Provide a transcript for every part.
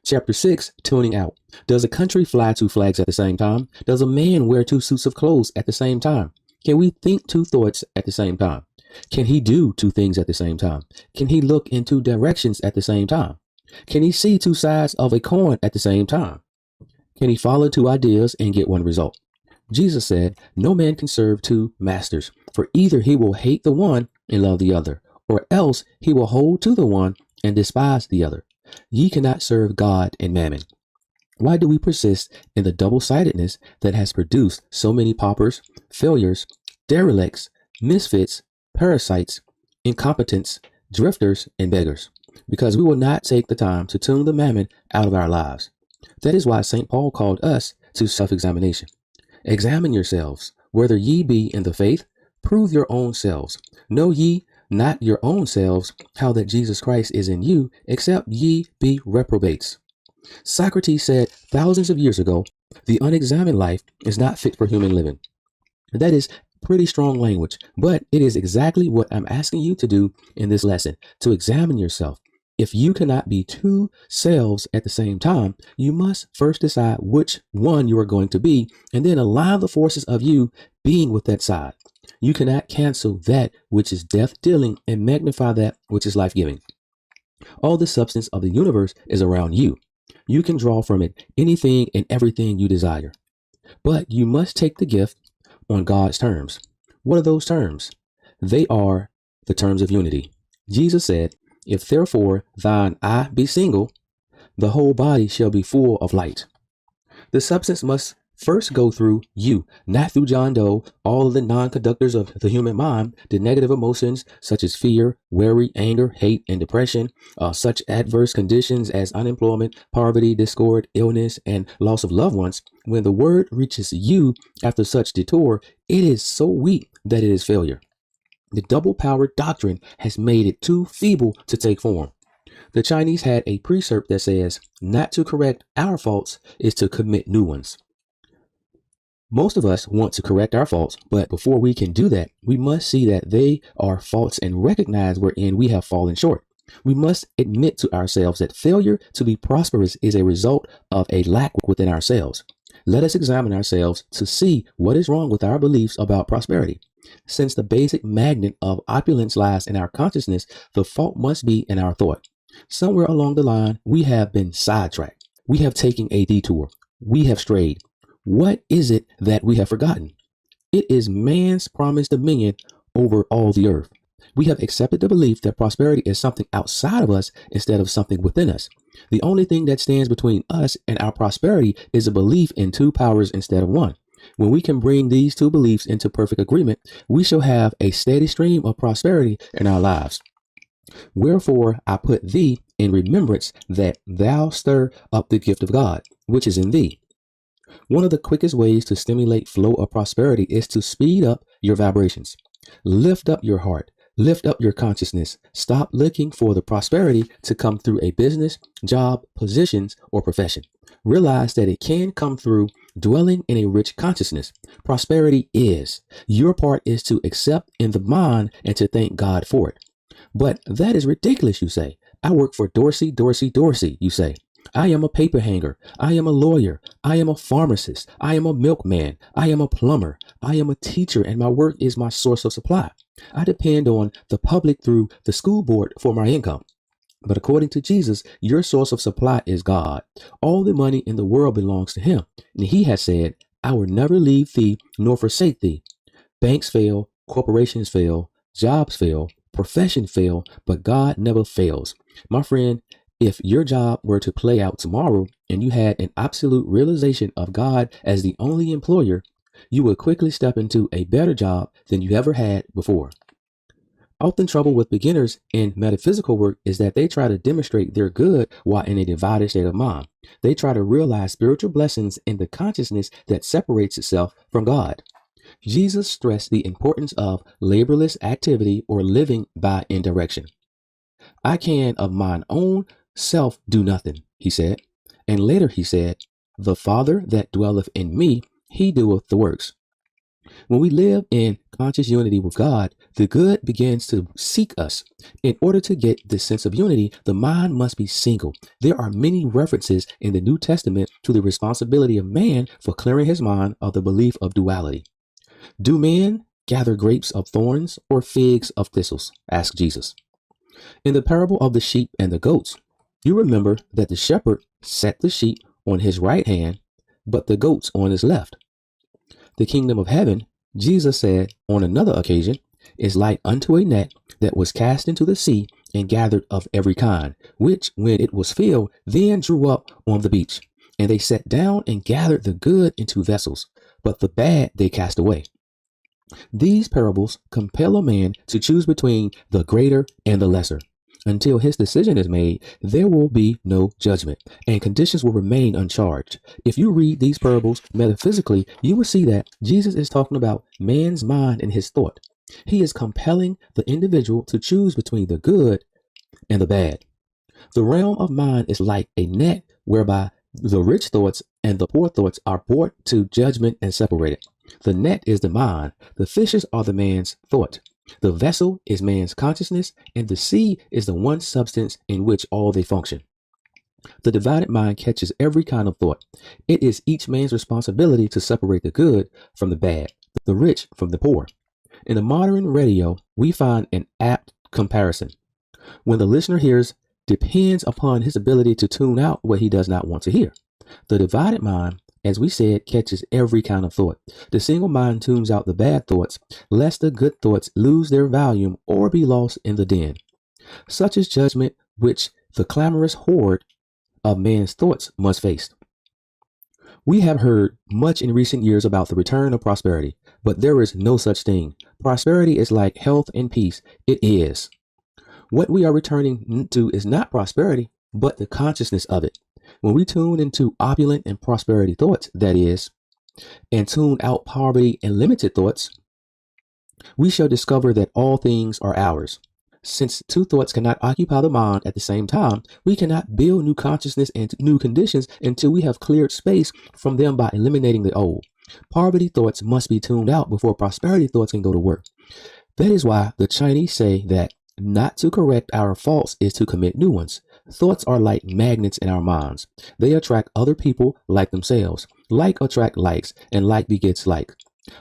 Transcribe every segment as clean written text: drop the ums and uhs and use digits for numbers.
Chapter 6, tuning out. Does a country fly two flags at the same time? Does a man wear two suits of clothes at the same time? Can we think two thoughts at the same time? Can he do two things at the same time? Can he look in two directions at the same time? Can he see two sides of a coin at the same time? Can he follow two ideas and get one result? Jesus said, no man can serve two masters, for either he will hate the one and love the other, or else he will hold to the one and despise the other. Ye cannot serve God and mammon. Why do we persist in the double-sidedness that has produced so many paupers, failures, derelicts, misfits, parasites, incompetents, drifters, and beggars? Because we will not take the time to tune the mammon out of our lives. That is why St. Paul called us to self-examination. Examine yourselves, whether ye be in the faith, prove your own selves. Know ye not your own selves, how that Jesus Christ is in you, except ye be reprobates. Socrates said thousands of years ago, the unexamined life is not fit for human living. That is pretty strong language, but it is exactly what I'm asking you to do in this lesson, to examine yourself. If you cannot be two selves at the same time, you must first decide which one you are going to be, and then align the forces of you being with that side. You cannot cancel that which is death-dealing and magnify that which is life-giving. All the substance of the universe is around you. You can draw from it anything and everything you desire. But you must take the gift on God's terms. What are those terms? They are the terms of unity. Jesus said, if therefore thine eye be single, the whole body shall be full of light. The substance must first go through you, not through John Doe, all of the non-conductors of the human mind, the negative emotions such as fear, worry, anger, hate, and depression, such adverse conditions as unemployment, poverty, discord, illness, and loss of loved ones. When the word reaches you after such detour, it is so weak that it is failure. The double-powered doctrine has made it too feeble to take form. The Chinese had a precept that says, not to correct our faults is to commit new ones. Most of us want to correct our faults, but before we can do that, we must see that they are faults and recognize wherein we have fallen short. We must admit to ourselves that failure to be prosperous is a result of a lack within ourselves. Let us examine ourselves to see what is wrong with our beliefs about prosperity. Since the basic magnet of opulence lies in our consciousness, the fault must be in our thought. Somewhere along the line, we have been sidetracked. We have taken a detour. We have strayed. What is it that we have forgotten? It is man's promised dominion over all the earth. We have accepted the belief that prosperity is something outside of us instead of something within us. The only thing that stands between us and our prosperity is a belief in two powers instead of one. When we can bring these two beliefs into perfect agreement, we shall have a steady stream of prosperity in our lives. Wherefore I put thee in remembrance that thou stir up the gift of God, which is in thee. One of the quickest ways to stimulate flow of prosperity is to speed up your vibrations. Lift up your heart. Lift up your consciousness. Stop looking for the prosperity to come through a business, job, positions, or profession. Realize that it can come through dwelling in a rich consciousness. Prosperity is. Your part is to accept in the mind and to thank God for it. But that is ridiculous, you say. I work for Dorsey, you say. I am a paper hanger. I am a lawyer. I am a pharmacist. I am a milkman. I am a plumber. I am a teacher, and my work is my source of supply. I depend on the public through the school board for my income. But according to Jesus, your source of supply is God. All the money in the world belongs to him. And he has said, I will never leave thee nor forsake thee. Banks fail, corporations fail, jobs fail, profession fail, but God never fails. My friend, if your job were to play out tomorrow and you had an absolute realization of God as the only employer, you would quickly step into a better job than you ever had before. Often trouble with beginners in metaphysical work is that they try to demonstrate their good while in a divided state of mind. They try to realize spiritual blessings in the consciousness that separates itself from God. Jesus stressed the importance of laborless activity or living by indirection. I can of mine own self do nothing, he said. And later he said, the Father that dwelleth in me, he doeth the works. When we live in conscious unity with God, the good begins to seek us. In order to get this sense of unity, the mind must be single. There are many references in the New Testament to the responsibility of man for clearing his mind of the belief of duality. Do men gather grapes of thorns or figs of thistles? Asked Jesus. In the parable of the sheep and the goats, you remember that the shepherd set the sheep on his right hand, but the goats on his left. The kingdom of heaven, Jesus said on another occasion, is like unto a net that was cast into the sea and gathered of every kind, which, when it was filled, then drew up on the beach. And they sat down and gathered the good into vessels, but the bad they cast away. These parables compel a man to choose between the greater and the lesser. Until his decision is made, there will be no judgment, and conditions will remain uncharged. If you read these parables metaphysically, you will see that Jesus is talking about man's mind and his thought. He is compelling the individual to choose between the good and the bad. The realm of mind is like a net whereby the rich thoughts and the poor thoughts are brought to judgment and separated. The net is the mind, the fishes are the man's thought. The vessel is man's consciousness, and the sea is the one substance in which all they function. The divided mind catches every kind of thought. It is each man's responsibility to separate the good from the bad, the rich from the poor. In the modern radio, we find an apt comparison. When the listener hears depends upon his ability to tune out what he does not want to hear. The divided mind, as we said, catches every kind of thought. The single mind tunes out the bad thoughts, lest the good thoughts lose their volume or be lost in the din. Such is judgment which the clamorous horde of man's thoughts must face. We have heard much in recent years about the return of prosperity, but there is no such thing. Prosperity is like health and peace. It is. What we are returning to is not prosperity, but the consciousness of it. When we tune into opulent and prosperity thoughts, that is, and tune out poverty and limited thoughts, we shall discover that all things are ours. Since two thoughts cannot occupy the mind at the same time, we cannot build new consciousness and new conditions until we have cleared space from them by eliminating the old. Poverty thoughts must be tuned out before prosperity thoughts can go to work. That is why the Chinese say that not to correct our faults is to commit new ones. Thoughts are like magnets in our minds. They attract other people like themselves. Like attract likes, and like begets like.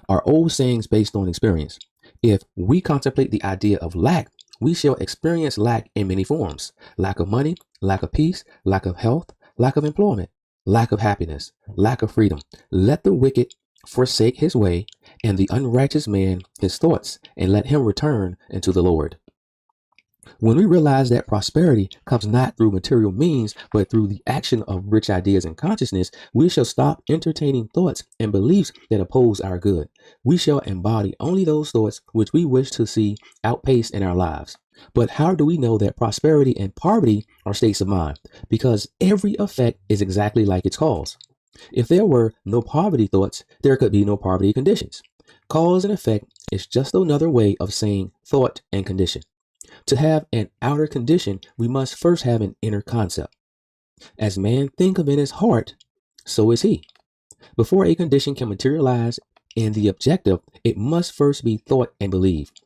Are old sayings based on experience. If we contemplate the idea of lack, we shall experience lack in many forms. Lack of money, lack of peace, lack of health, lack of employment, lack of happiness, lack of freedom. Let the wicked forsake his way, and the unrighteous man his thoughts, and let him return unto the Lord. When we realize that prosperity comes not through material means, but through the action of rich ideas and consciousness, we shall stop entertaining thoughts and beliefs that oppose our good. We shall embody only those thoughts which we wish to see outpaced in our lives. But how do we know that prosperity and poverty are states of mind? Because every effect is exactly like its cause. If there were no poverty thoughts, there could be no poverty conditions. Cause and effect is just another way of saying thought and condition. To have an outer condition, we must first have an inner concept. As man thinketh in his heart, so is he. Before a condition can materialize in the objective, it must first be thought and believed.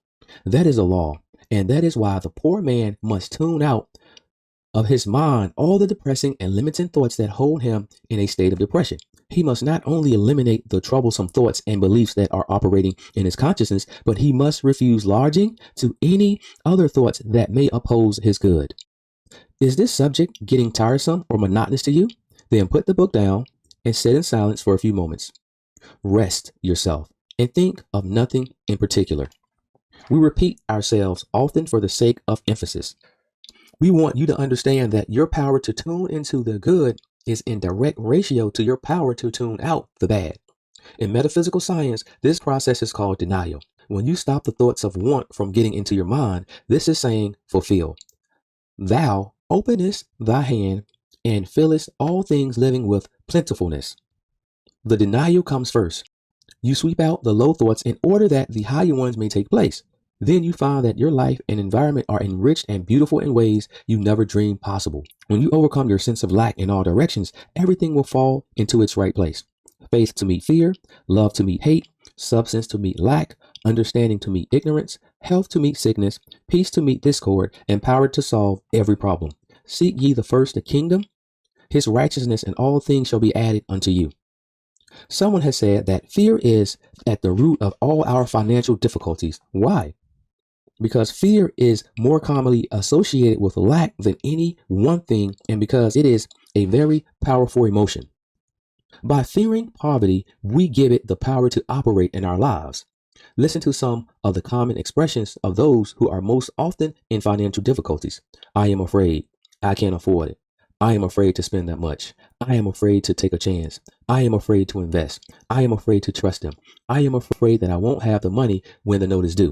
That is a law, and that is why the poor man must tune out of his mind all the depressing and limiting thoughts that hold him in a state of depression. He must not only eliminate the troublesome thoughts and beliefs that are operating in his consciousness, but he must refuse lodging to any other thoughts that may oppose his good. Is this subject getting tiresome or monotonous to you? Then put the book down and sit in silence for a few moments. Rest yourself and think of nothing in particular. We repeat ourselves often for the sake of emphasis. We want you to understand that your power to tune into the good is in direct ratio to your power to tune out the bad. In metaphysical science, this process is called denial. When you stop the thoughts of want from getting into your mind, this is saying fulfill. Thou openest thy hand and fillest all things living with plentifulness. The denial comes first. You sweep out the low thoughts in order that the higher ones may take place. Then you find that your life and environment are enriched and beautiful in ways you never dreamed possible. When you overcome your sense of lack in all directions, everything will fall into its right place. faith to meet fear, love to meet hate, substance to meet lack, understanding to meet ignorance, health to meet sickness, peace to meet discord, and power to solve every problem. Seek ye the first the kingdom, his righteousness, and all things shall be added unto you. Someone has said that fear is at the root of all our financial difficulties. Why? Because fear is more commonly associated with lack than any one thing, and because it is a very powerful emotion. By fearing poverty, we give it the power to operate in our lives. Listen to some of the common expressions of those who are most often in financial difficulties. I am afraid. I can't afford it. I am afraid to spend that much. I am afraid to take a chance. I am afraid to invest. I am afraid to trust him. I am afraid that I won't have the money when the note is due.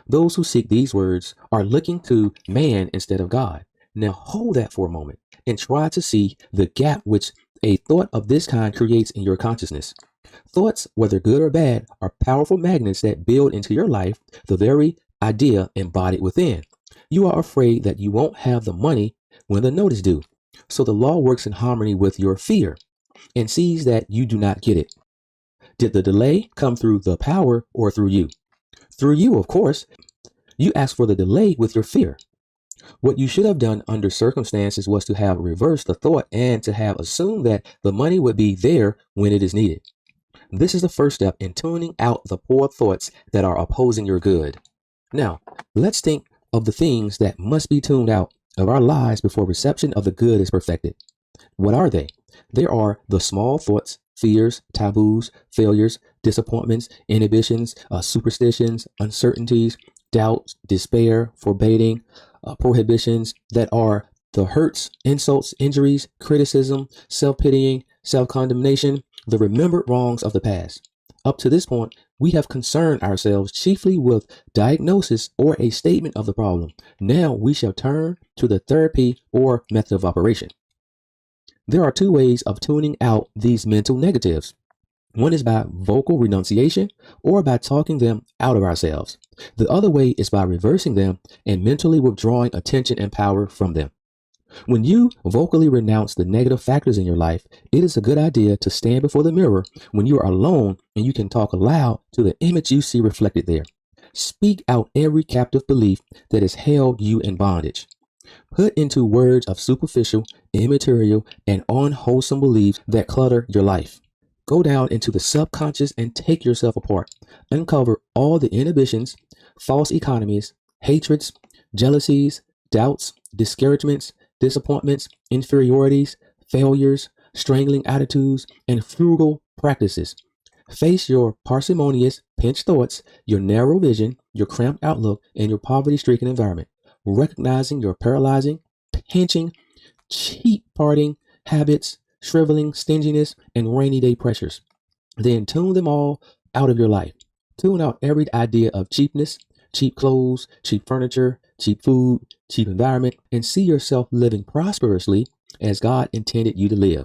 Those who seek these words are looking to man instead of God. Now hold that for a moment and try to see the gap which a thought of this kind creates in your consciousness. Thoughts, whether good or bad, are powerful magnets that build into your life the very idea embodied within. You are afraid that you won't have the money when the note is due. So the law works in harmony with your fear and sees that you do not get it. Did the delay come through the power or through you? Through you, of course. You asked for the delay with your fear. What you should have done under circumstances was to have reversed the thought and to have assumed that the money would be there when it is needed. This is the first step in tuning out the poor thoughts that are opposing your good. Now, let's think of the things that must be tuned out of our lives before reception of the good is perfected. What are they? There are the small thoughts, fears, taboos, failures, disappointments, inhibitions, superstitions, uncertainties, doubts, despair, forbidding, prohibitions that are the hurts, insults, injuries, criticism, self-pitying, self-condemnation, the remembered wrongs of the past. Up to this point, we have concerned ourselves chiefly with diagnosis or a statement of the problem. Now we shall turn to the therapy or method of operation. There are two ways of tuning out these mental negatives. One is by vocal renunciation or by talking them out of ourselves. The other way is by reversing them and mentally withdrawing attention and power from them. When you vocally renounce the negative factors in your life, it is a good idea to stand before the mirror when you are alone and you can talk aloud to the image you see reflected there. Speak out every captive belief that has held you in bondage. Put into words of superficial, immaterial, and unwholesome beliefs that clutter your life. Go down into the subconscious and take yourself apart. Uncover all the inhibitions, false economies, hatreds, jealousies, doubts, discouragements, disappointments, inferiorities, failures, strangling attitudes, and frugal practices. Face your parsimonious, pinched thoughts, your narrow vision, your cramped outlook, and your poverty-stricken environment. Recognizing your paralyzing, pinching, cheap parting habits, shriveling, stinginess, and rainy day pressures. Then tune them all out of your life. Tune out every idea of cheapness, cheap clothes, cheap furniture, cheap food, cheap environment, and see yourself living prosperously as God intended you to live.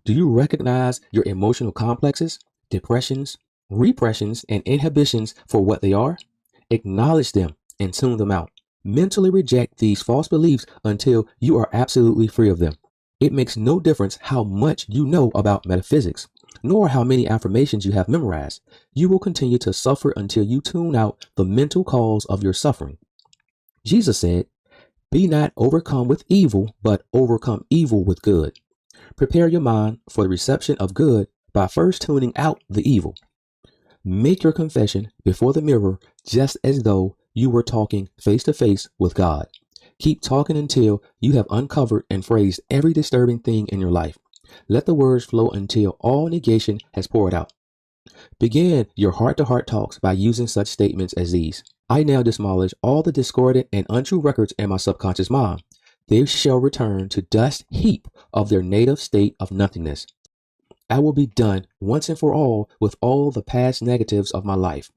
Do you recognize your emotional complexes, depressions, repressions, and inhibitions for what they are? Acknowledge them and tune them out. Mentally reject these false beliefs until you are absolutely free of them. It makes no difference how much you know about metaphysics, nor how many affirmations you have memorized. You will continue to suffer until you tune out the mental cause of your suffering. Jesus said, "Be not overcome with evil, but overcome evil with good." Prepare your mind for the reception of good by first tuning out the evil. Make your confession before the mirror just as though you were talking face to face with God. Keep talking until you have uncovered and phrased every disturbing thing in your life. Let the words flow until all negation has poured out. Begin your heart-to-heart talks by using such statements as these. I now demolish all the discordant and untrue records in my subconscious mind. They shall return to dust heap of their native state of nothingness. I will be done once and for all with all the past negatives of my life.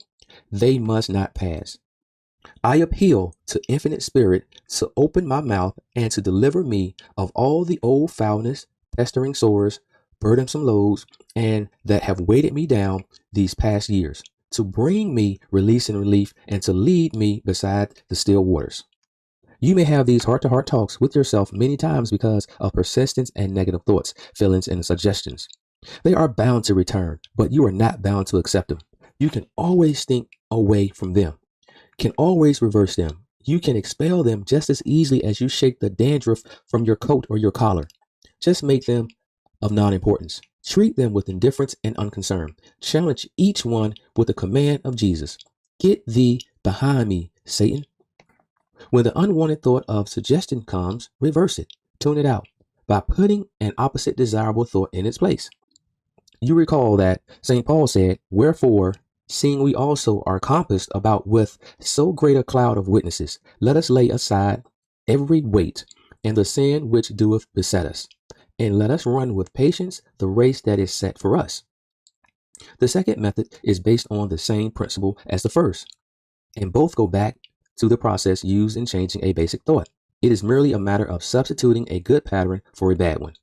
They must not pass. I appeal to infinite spirit to open my mouth and to deliver me of all the old foulness, pestering sores, burdensome loads, and that have weighted me down these past years, to bring me release and relief, and to lead me beside the still waters. You may have these heart-to-heart talks with yourself many times because of persistence and negative thoughts, feelings, and suggestions. They are bound to return, but you are not bound to accept them. You can always think away from them, can always reverse them. You can expel them just as easily as you shake the dandruff from your coat or your collar. Just make them of non-importance. Treat them with indifference and unconcern. Challenge each one with the command of Jesus. Get thee behind me, Satan. When the unwanted thought of suggestion comes, reverse it. Tune it out by putting an opposite desirable thought in its place. You recall that St. Paul said, "Wherefore, seeing we also are compassed about with so great a cloud of witnesses, let us lay aside every weight and the sin which doeth beset us, and let us run with patience the race that is set for us." The second method is based on the same principle as the first, and both go back to the process used in changing a basic thought. It is merely a matter of substituting a good pattern for a bad one.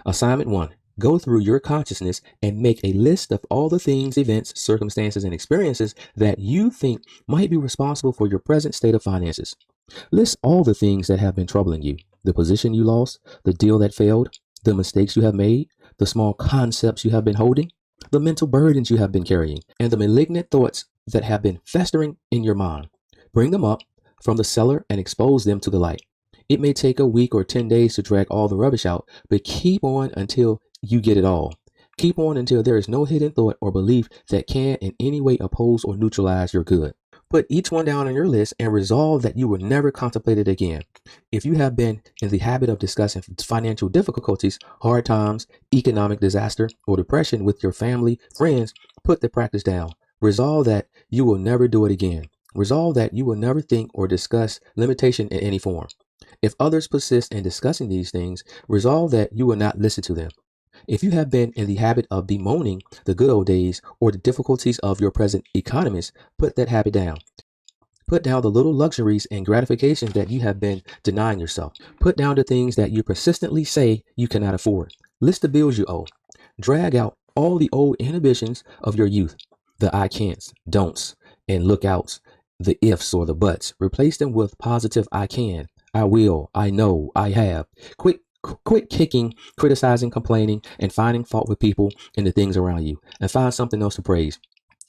Assignment 1. Go through your consciousness and make a list of all the things, events, circumstances, and experiences that you think might be responsible for your present state of finances. List all the things that have been troubling you: the position you lost, the deal that failed, the mistakes you have made, the small concepts you have been holding, the mental burdens you have been carrying, and the malignant thoughts that have been festering in your mind. Bring them up from the cellar and expose them to the light. It may take a week or 10 days to drag all the rubbish out, but keep on until you get it all. Keep on until there is no hidden thought or belief that can in any way oppose or neutralize your good. Put each one down on your list and resolve that you will never contemplate it again. If you have been in the habit of discussing financial difficulties, hard times, economic disaster, or depression with your family, friends, put the practice down. Resolve that you will never do it again. Resolve that you will never think or discuss limitation in any form. If others persist in discussing these things, resolve that you will not listen to them. If you have been in the habit of bemoaning the good old days or the difficulties of your present economies, put that habit down. Put down the little luxuries and gratifications that you have been denying yourself. Put down the things that you persistently say you cannot afford. List the bills you owe. Drag out all the old inhibitions of your youth, the I can'ts, don'ts, and lookouts, the ifs or the buts. Replace them with positive I can, I will, I know, I have. Quit kicking, criticizing, complaining, and finding fault with people and the things around you, and find something else to praise.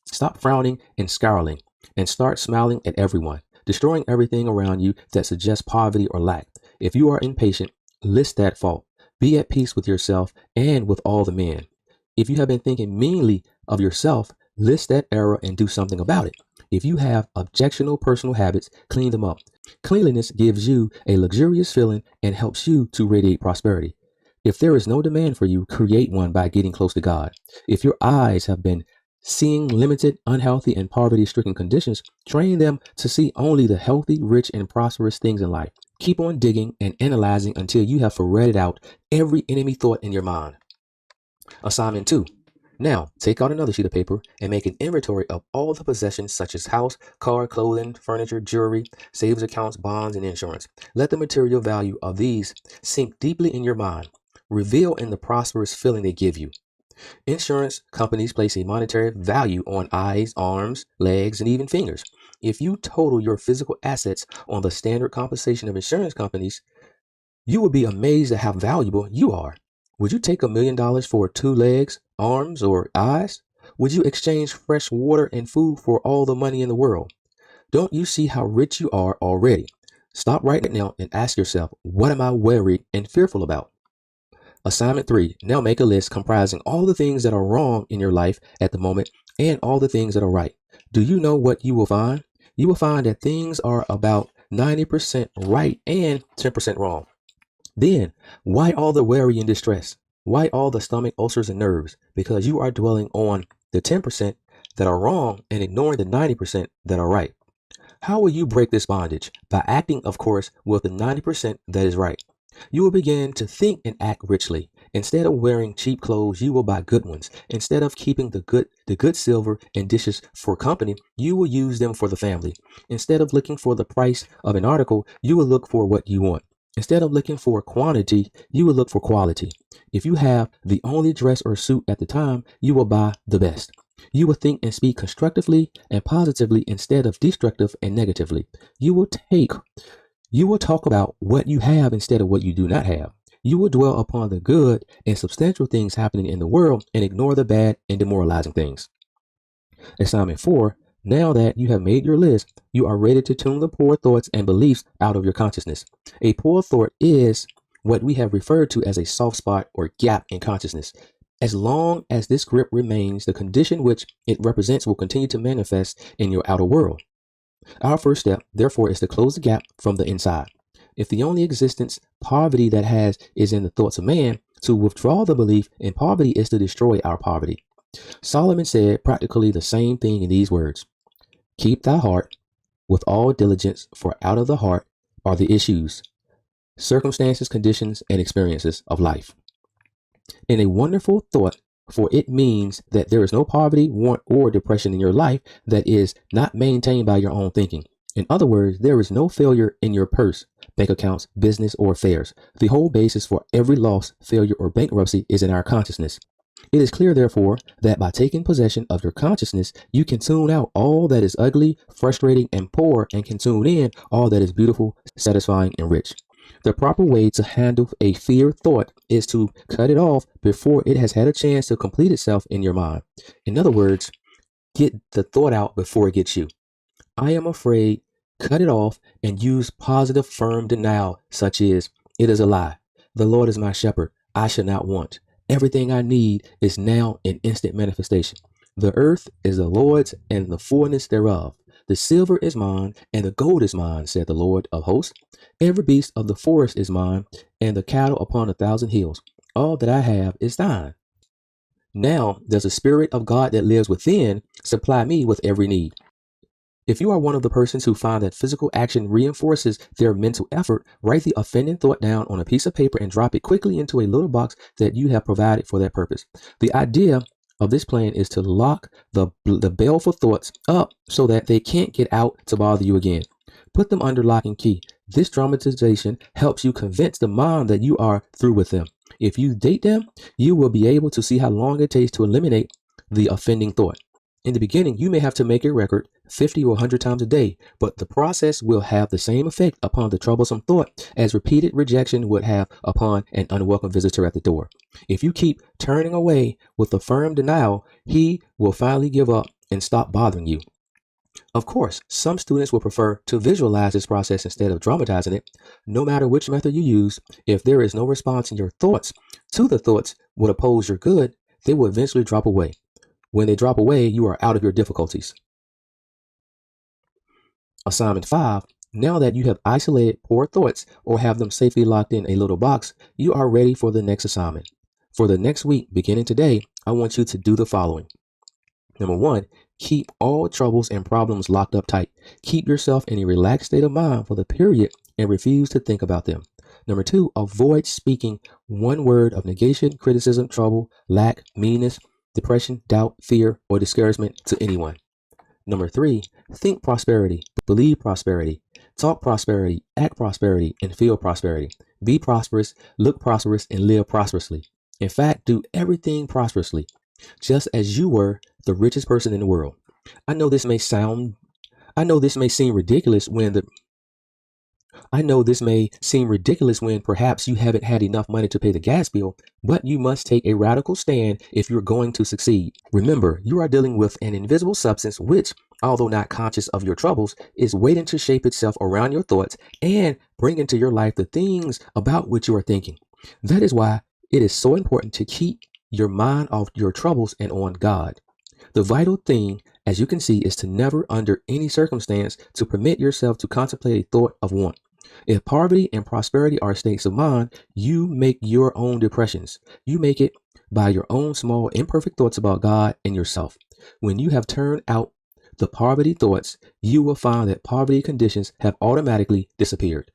Stop frowning and scowling, and start smiling at everyone, destroying everything around you that suggests poverty or lack. If you are impatient, list that fault. Be at peace with yourself and with all the men. If you have been thinking meanly of yourself, list that error and do something about it. If you have objectionable personal habits, clean them up. Cleanliness gives you a luxurious feeling and helps you to radiate prosperity. If there is no demand for you, create one by getting close to God. If your eyes have been seeing limited, unhealthy, and poverty-stricken conditions, train them to see only the healthy, rich, and prosperous things in life. Keep on digging and analyzing until you have ferreted out every enemy thought in your mind. Assignment 2. Now, take out another sheet of paper and make an inventory of all the possessions such as house, car, clothing, furniture, jewelry, savings accounts, bonds, and insurance. Let the material value of these sink deeply in your mind. Reveal in the prosperous feeling they give you. Insurance companies place a monetary value on eyes, arms, legs, and even fingers. If you total your physical assets on the standard compensation of insurance companies, you will be amazed at how valuable you are. Would you take $1 million for 2 legs, arms, or eyes? Would you exchange fresh water and food for all the money in the world? Don't you see how rich you are already? Stop right now and ask yourself, what am I worried and fearful about? Assignment 3. Now make a list comprising all the things that are wrong in your life at the moment and all the things that are right. Do you know what you will find? You will find that things are about 90% right and 10% wrong. Then, why all the worry and distress? Why all the stomach ulcers and nerves? Because you are dwelling on the 10% that are wrong and ignoring the 90% that are right. How will you break this bondage? By acting, of course, with the 90% that is right. You will begin to think and act richly. Instead of wearing cheap clothes, you will buy good ones. Instead of keeping the good silver and dishes for company, you will use them for the family. Instead of looking for the price of an article, you will look for what you want. Instead of looking for quantity, you will look for quality. If you have the only dress or suit at the time, you will buy the best. You will think and speak constructively and positively instead of destructive and negatively. You will talk about what you have instead of what you do not have. You will dwell upon the good and substantial things happening in the world and ignore the bad and demoralizing things. Assignment 4. Now that you have made your list, you are ready to tune the poor thoughts and beliefs out of your consciousness. A poor thought is what we have referred to as a soft spot or gap in consciousness. As long as this grip remains, the condition which it represents will continue to manifest in your outer world. Our first step, therefore, is to close the gap from the inside. If the only existence poverty that has is in the thoughts of man, to withdraw the belief in poverty is to destroy our poverty. Solomon said practically the same thing in these words: keep thy heart with all diligence, for out of the heart are the issues, circumstances, conditions, and experiences of life. In a wonderful thought, for it means that there is no poverty, want, or depression in your life that is not maintained by your own thinking. In other words, there is no failure in your purse, bank accounts, business, or affairs. The whole basis for every loss, failure, or bankruptcy is in our consciousness. It is clear, therefore, that by taking possession of your consciousness, you can tune out all that is ugly, frustrating, and poor, and can tune in all that is beautiful, satisfying, and rich. The proper way to handle a fear thought is to cut it off before it has had a chance to complete itself in your mind. In other words, get the thought out before it gets you. I am afraid. Cut it off and use positive, firm denial, such as, it is a lie. The Lord is my shepherd. I shall not want. Everything I need is now in instant manifestation. The earth is the Lord's and the fullness thereof. The silver is mine and the gold is mine, said the Lord of hosts. Every beast of the forest is mine, and the cattle upon 1,000 hills. All that I have is thine. Now does the Spirit of God that lives within supply me with every need. If you are one of the persons who find that physical action reinforces their mental effort, write the offending thought down on a piece of paper and drop it quickly into a little box that you have provided for that purpose. The idea of this plan is to lock the baleful thoughts up so that they can't get out to bother you again. Put them under lock and key. This dramatization helps you convince the mind that you are through with them. If you date them, you will be able to see how long it takes to eliminate the offending thought. In the beginning, you may have to make a record 50 or 100 times a day, but the process will have the same effect upon the troublesome thought as repeated rejection would have upon an unwelcome visitor at the door. If you keep turning away with a firm denial, he will finally give up and stop bothering you. Of course, some students will prefer to visualize this process instead of dramatizing it. No matter which method you use, if there is no response in your thoughts to the thoughts would oppose your good, they will eventually drop away. When they drop away, you are out of your difficulties. Assignment 5. Now that you have isolated poor thoughts or have them safely locked in a little box, you are ready for the next assignment. For the next week, beginning today, I want you to do the following. Number 1, keep all troubles and problems locked up tight. Keep yourself in a relaxed state of mind for the period and refuse to think about them. Number 2, avoid speaking one word of negation, criticism, trouble, lack, meanness, depression, doubt, fear, or discouragement to anyone. Number 3, think prosperity, believe prosperity, talk prosperity, act prosperity, and feel prosperity. Be prosperous, look prosperous, and live prosperously. In fact, do everything prosperously, just as you were the richest person in the world. I know this may seem ridiculous when perhaps you haven't had enough money to pay the gas bill, but you must take a radical stand if you're going to succeed. Remember, you are dealing with an invisible substance which, although not conscious of your troubles, is waiting to shape itself around your thoughts and bring into your life the things about which you are thinking. That is why it is so important to keep your mind off your troubles and on God. The vital thing, as you can see, is to never, under any circumstance, to permit yourself to contemplate a thought of want. If poverty and prosperity are states of mind, you make your own depressions. You make it by your own small, imperfect thoughts about God and yourself. When you have turned out the poverty thoughts, you will find that poverty conditions have automatically disappeared.